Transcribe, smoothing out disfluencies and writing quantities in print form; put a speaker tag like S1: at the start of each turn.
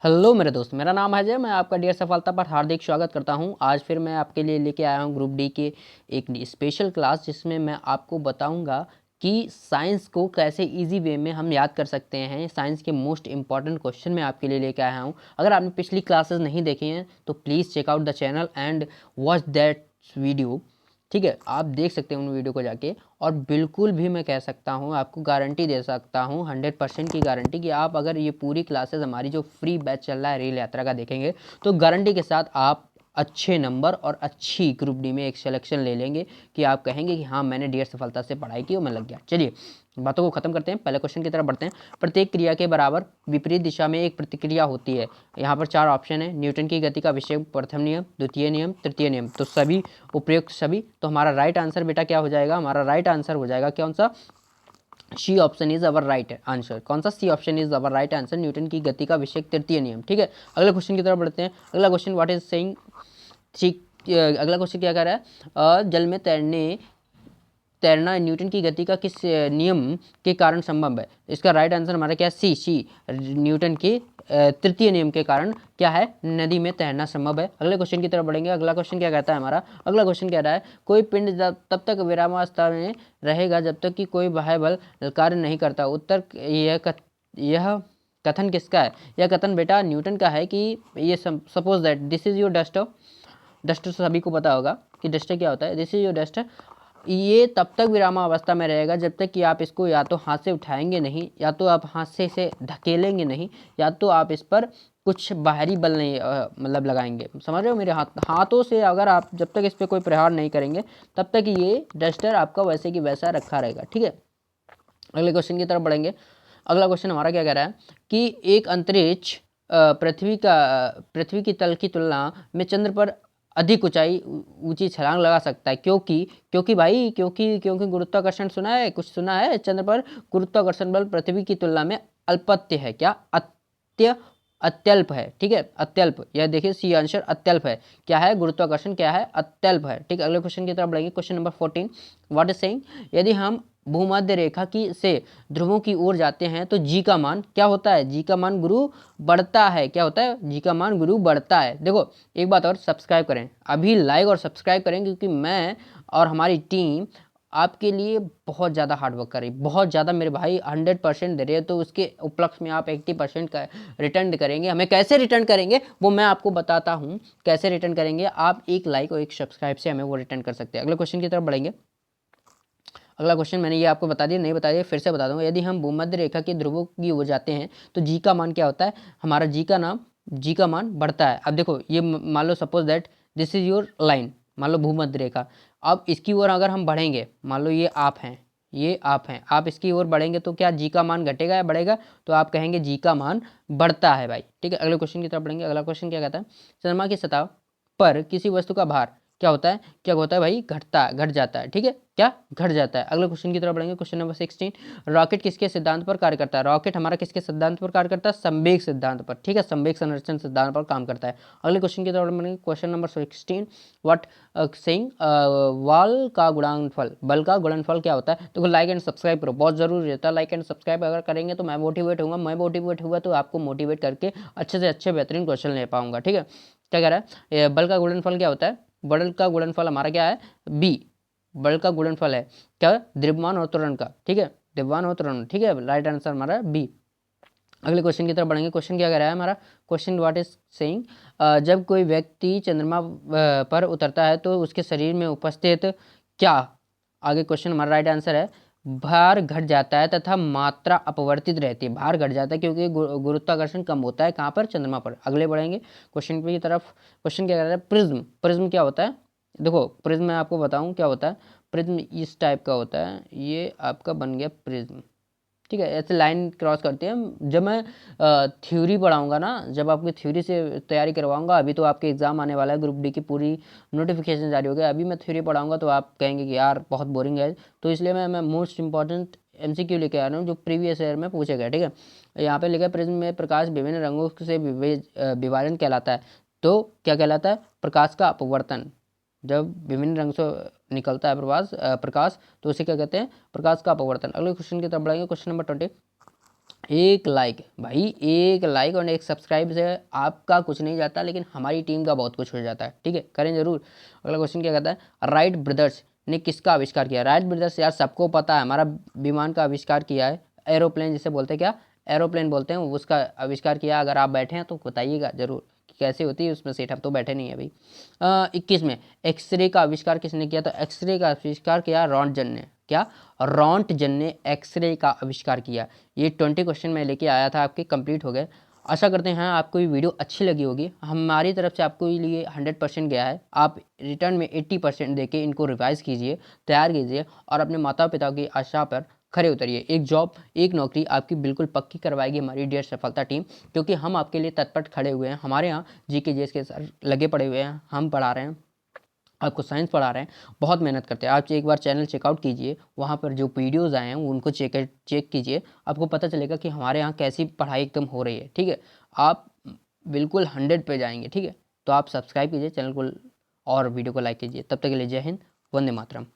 S1: Hello मेरे दोस्त, मेरा नाम है अजय। मैं आपका डियर सफलता पर हार्दिक स्वागत करता हूं। आज फिर मैं आपके लिए लेके आया हूं ग्रुप डी के एक स्पेशल क्लास, जिसमें मैं आपको बताऊंगा कि साइंस को कैसे इजी वे में हम याद कर सकते हैं। साइंस के मोस्ट इंपॉर्टेंट क्वेश्चन मैं आपके लिए लेके आया हूं। अगर आपने पिछली क्लासेस नहीं देखी हैं तो please check out the channel and watch that video. ठीक है, आप देख सकते हैं उन वीडियो को जाके। और बिल्कुल भी मैं कह सकता हूँ, आपको गारंटी दे सकता हूँ, 100% की गारंटी कि आप अगर ये पूरी क्लासेस हमारी जो फ्री बैच चल रहा है रेल यात्रा का देखेंगे तो गारंटी के साथ आप अच्छे नंबर और अच्छी ग्रुप डी में एक सिलेक्शन ले लेंगे कि आप कहेंगे कि हाँ, मैंने डियर सफलता से पढ़ाई की और मैं लग गया। चलिए बातों को खत्म करते हैं, पहले क्वेश्चन की तरफ बढ़ते हैं। प्रत्येक क्रिया के बराबर विपरीत दिशा में एक प्रतिक्रिया होती है। यहाँ पर 4 ऑप्शन है। न्यूटन की गति का विषय प्रथम नियम, द्वितीय नियम, तृतीय नियम। तो सभी उपयुक्त सभी। तो हमारा राइट आंसर बेटा क्या हो जाएगा? हमारा राइट आंसर हो जाएगा कौन सा? C option is our right answer. कौन सा? C option is our right answer. Newton की गति का विषय तृतीय नियम। ठीक है, अगले क्वेश्चन की तरफ बढ़ते हैं। अगला क्वेश्चन व्हाट इज सेइंग। ठीक, अगला क्वेश्चन क्या कर रहा है? जल में तैरना न्यूटन की गति का किस नियम के कारण संभव है? इसका राइट आंसर हमारा क्या है? सी न्यूटन के तृतीय नियम के कारण क्या है? नदी में तैरना संभव है। अगले क्वेश्चन की तरफ बढ़ेंगे। अगला क्वेश्चन क्या कहता है हमारा? अगला क्वेश्चन कह रहा है कोई पिंड तब तक विरामावस्था में रहेगा जब तक कि कोई बाह्य बल कार्य नहीं करता। उत्तर यह कथन किसका है? यह कथन बेटा न्यूटन का है कि ये suppose that this is your duster. Duster सभी को पता होगा कि डस्टर क्या होता है। This is your duster. ये तब तक विरामावस्था में रहेगा जब तक कि आप इसको या तो हाथ से उठाएंगे नहीं, या तो आप हाथ से इसे धकेलेंगे नहीं, या तो आप इस पर कुछ बाहरी बल नहीं मतलब लगाएंगे। समझ रहे हो? मेरे हाथों से अगर आप जब तक इस पर कोई प्रहार नहीं करेंगे तब तक ये डस्टर आपका वैसे की वैसा रखा रहेगा। ठीक है, अगले क्वेश्चन की तरफ बढ़ेंगे। अगला क्वेश्चन हमारा क्या कह रहा है कि एक अंतरिक्ष पृथ्वी की तल की तुलना में चंद्र पर अधिक ऊंची छलांग लगा सकता है। क्योंकि गुरुत्वाकर्षण सुना है? कुछ सुना है? चंद्र पर गुरुत्वाकर्षण बल पृथ्वी की तुलना में अल्पत्य है। क्या? अत्यल्प है। ठीक है, अत्यल्प। यह देखिए सी आंसर अत्यल्प है। क्या है? गुरुत्वाकर्षण क्या है? अत्यल्प है। ठीक है, अगले क्वेश्चन की तरफ बढ़ेंगे। Question number 14 what is saying. यदि हम भूमध्य रेखा की से ध्रुवों की ओर जाते हैं तो जी का मान क्या होता है? जी का मान गुरु बढ़ता है। क्या होता है? जी का मान गुरु बढ़ता है। देखो एक बात और, सब्सक्राइब करें अभी, लाइक और सब्सक्राइब करें, क्योंकि मैं और हमारी टीम आपके लिए बहुत ज़्यादा हार्डवर्क कर रही, बहुत ज़्यादा मेरे भाई 100% दे रही है। तो उसके उपलक्ष्य में आप 80% का रिटर्न करेंगे। हमें कैसे रिटर्न करेंगे वो मैं आपको बताता हूँ। कैसे रिटर्न करेंगे? आप एक लाइक और एक सब्सक्राइब से हमें वो रिटर्न कर सकते हैं। अगले क्वेश्चन की तरफ बढ़ेंगे। अगला क्वेश्चन मैंने ये आपको बता दिया, नहीं बता दिया, फिर से बता दूंगा। यदि हम भूमध्य रेखा के ध्रुवों की ओर जाते हैं तो जी का मान क्या होता है? हमारा जी का मान बढ़ता है। अब देखो ये मान लो suppose that this is your line, मान लो भूमध्य रेखा। अब इसकी ओर अगर हम बढ़ेंगे, मान लो ये आप हैं, आप इसकी ओर बढ़ेंगे तो क्या जी का मान घटेगा या बढ़ेगा? तो आप कहेंगे जी का मान बढ़ता है भाई। ठीक है, अगले क्वेश्चन की तरफ बढ़ेंगे। अगला क्वेश्चन क्या कहता है? चंद्रमा की सतह पर किसी वस्तु का भार क्या होता है? क्या होता है भाई? घट जाता है। ठीक है, क्या? घट जाता है। अगले क्वेश्चन की तरफ बढ़ेंगे। क्वेश्चन नंबर 16 रॉकेट किसके सिद्धांत पर कार्य करता है? रॉकेट हमारा किसके सिद्धांत पर कार्य करता है? संवेग सिद्धांत पर। ठीक है, संवेग संरक्षण सिद्धांत पर काम करता है। अगले क्वेश्चन की तरफ बढ़ेंगे। क्वेश्चन नंबर 16 व्हाट सेइंग बल का गुणनफल क्या होता है? देखो लाइक एंड सब्सक्राइब करो, बहुत जरूरी रहता है। लाइक एंड सब्सक्राइब अगर करेंगे तो मैं मोटिवेट हुआ तो आपको मोटिवेट करके अच्छे से अच्छे बेहतरीन क्वेश्चन ले पाऊंगा। ठीक है, क्या कह रहा है? बल का गुणनफल क्या होता है? बल का गुणनफल हमारा क्या है? बी। बल का गुणनफल है क्या? द्रव्यमान और त्वरण का। ठीक है, द्रव्यमान और त्वरण। ठीक है, राइट आंसर हमारा बी। अगले क्वेश्चन की तरफ बढ़ेंगे। क्वेश्चन क्या कह रहा है हमारा? क्वेश्चन व्हाट इज सेइंग जब कोई व्यक्ति चंद्रमा पर उतरता है तो उसके शरीर में उपस्थित क्या? आगे क्वेश्चन हमारा राइट आंसर है भार घट जाता है तथा मात्रा अपवर्तित रहती है। भार घट जाता है क्योंकि गुरुत्वाकर्षण कम होता है। कहाँ पर? चंद्रमा पर। अगले बढ़ेंगे क्वेश्चन की तरफ। क्वेश्चन क्या कह रहा है? प्रिज्म क्या होता है? देखो प्रिज्म मैं आपको बताऊं क्या होता है। प्रिज्म इस टाइप का होता है। ये आपका बन गया प्रिज्म। ठीक है, ऐसे लाइन क्रॉस करते हैं। जब मैं थ्योरी पढ़ाऊंगा ना, जब आपकी थ्योरी से तैयारी करवाऊंगा, अभी तो आपके एग्जाम आने वाला है, ग्रुप डी की पूरी नोटिफिकेशन जारी हो गया, अभी मैं थ्योरी पढ़ाऊंगा तो आप कहेंगे कि यार बहुत बोरिंग है। तो इसलिए मैं मोस्ट इंपॉर्टेंट एमसीक्यू लेके आ रहा हूँ जो प्रीवियस ईयर में पूछे गए। ठीक है, यहाँ पे लिखा है प्रिज्म में प्रकाश विभिन्न रंगों से विभाजन कहलाता है। तो क्या कहलाता है? प्रकाश का अपवर्तन। जब विभिन्न रंग से निकलता है प्रकाश तो उसे क्या कहते हैं? प्रकाश का अपवर्तन। अगले क्वेश्चन की तरफ बढ़ेंगे। क्वेश्चन नंबर 20 एक लाइक भाई, एक लाइक और एक सब्सक्राइब से आपका कुछ नहीं जाता, लेकिन हमारी टीम का बहुत कुछ हो जाता है, ठीक है, करें जरूर। अगला क्वेश्चन क्या कहता है, राइट ब्रदर्स ने किसका आविष्कार किया? राइट ब्रदर्स यार सबको पता है, हमारा विमान का आविष्कार किया है, एरोप्लेन जिसे बोलते हैं, क्या एरोप्लेन बोलते हैं, उसका आविष्कार किया। अगर आप बैठे हैं तो बताइएगा जरूर कि कैसे होती है उसमें सीट, हम तो बैठे नहीं है अभी। 21 में एक्सरे का आविष्कार किसने किया? तो एक्सरे का आविष्कार किया रॉन्टजन ने। क्या? रॉन्टजन ने एक्सरे का आविष्कार किया। ये 20 क्वेश्चन मैं लेके आया था, आपके कंप्लीट हो गए। आशा करते हैं आपको ये वीडियो अच्छी लगी होगी। हमारी तरफ से आपको लिए 100% गया है। आप रिटर्न में 80% देके इनको रिवाइज कीजिए, तैयार कीजिए और अपने माता पिता की आशा पर खरे उतरिए। एक जॉब, एक नौकरी आपकी बिल्कुल पक्की करवाएगी हमारी डियर सफलता टीम, क्योंकि हम आपके लिए तत्पर खड़े हुए हैं। हमारे यहाँ जीके जीएस के सर लगे पड़े हुए हैं, हम पढ़ा रहे हैं, आपको साइंस पढ़ा रहे हैं, बहुत मेहनत करते हैं। आप एक बार चैनल चेकआउट कीजिए, वहाँ पर जो वीडियोज़ आए हैं उनको चेक कीजिए, आपको पता चलेगा कि हमारे यहाँ कैसी पढ़ाई एकदम हो रही है, ठीक है। आप बिल्कुल 100 पे जाएंगे, ठीक है। तो आप सब्सक्राइब कीजिए चैनल को और वीडियो को लाइक कीजिए। तब तक के लिए जय हिंद, वंदे मातरम।